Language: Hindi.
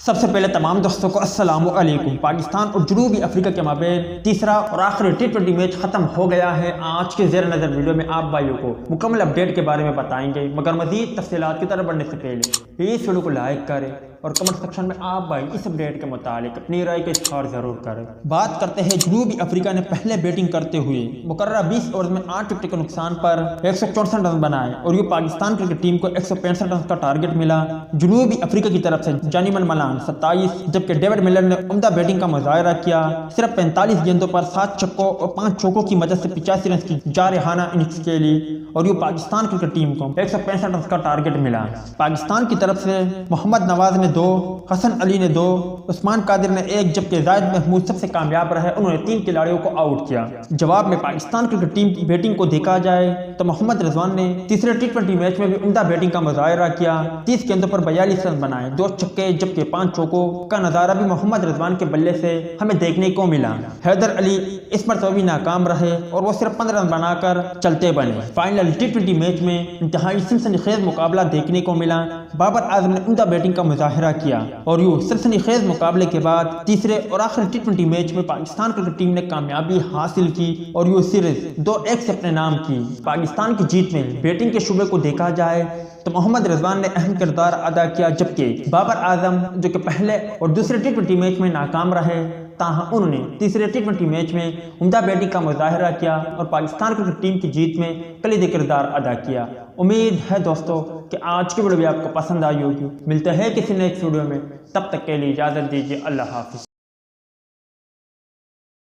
सबसे पहले तमाम दोस्तों को अस्सलामु अलैकुम। पाकिस्तान और जनूबी अफ्रीका के माबेन तीसरा और आखिरी T20 मैच खत्म हो गया है। आज के ज़ेर नज़र वीडियो में आप भाइयों को मुकम्मल अपडेट के बारे में बताएंगे, मगर मजीद तफसीलात की तरफ बढ़ने से पहले इस वीडियो को लाइक करें और कमेंट सेक्शन में आप भाई इस अपडेट के मुतालिक अपनी राय का इज़हार ज़रूर करें। बात करते हैं जनूबी अफ्रीका ने पहले बैटिंग करते हुए मुकर्ररा 20 ओवर में 8 विकेट के नुकसान पर 164 रन बनाए और ये पाकिस्तान क्रिकेट टीम को 165 रन का टारगेट मिला। जनूबी अफ्रीका की तरफ से जानिमन मलान 27, जबकि डेविड मिलर ने उम्दा बैटिंग का मुजाहरा किया। सिर्फ 45 गेंदों पर 7 छक्कों और 5 चौकों की मदद से 85 रन की जारहाना इनिंग्स खेली और ये पाकिस्तान क्रिकेट टीम को 165 रन का टारगेट मिला। पाकिस्तान की तरफ से मोहम्मद नवाज ने 2, हसन अली ने 2, उस्मान कादिर ने 1, जबकि जाहिद महमूद सबसे कामयाब रहे, उन्होंने 3 खिलाड़ियों को आउट किया। जवाब में पाकिस्तान क्रिकेट टीम की बैटिंग को देखा जाए तो मोहम्मद रिजवान ने तीसरे T20 मैच में भी उम्दा बैटिंग का मुजाहरा किया। 30 गेंदों पर 42 रन बनाए, 2 छक्के जबकि 5 चौकों का नजारा भी मोहम्मद रिजवान के बल्ले से हमें देखने को मिला। हैदर अली इस मरतबा भी नाकाम रहे और वो सिर्फ 15 रन बनाकर चलते बने। फाइनल T20 मैच में इंतहाई सनसनीखेज मुकाबला देखने को मिला। बाबर आजम ने उम्दा बैटिंग का मुजाहरा किया और यूं सनसनीखेज मुकाबले के बाद तीसरे और आखिरी T20 मैच में पाकिस्तान क्रिकेट टीम ने कामयाबी हासिल की और यूं सीरीज 2-1 से अपने नाम की। पाकिस्तान की जीत में बैटिंग के शुबे को देखा जाए तो मोहम्मद रिजवान ने अहम किरदार अदा किया, जबकि बाबर आजम जो कि पहले और दूसरे T20 मैच में नाकाम रहे, ताहम उन्होंने तीसरे T20 मैच में उम्दा बैटिंग का मुजाहरा किया और पाकिस्तान क्रिकेट टीम की जीत में कलीदी किरदार अदा किया। उम्मीद है दोस्तों कि आज की वीडियो भी आपको पसंद आई होगी। मिलते हैं किसी नेक्स्ट वीडियो में, तब तक के लिए इजाज़त दीजिए। अल्लाह हाफिज़।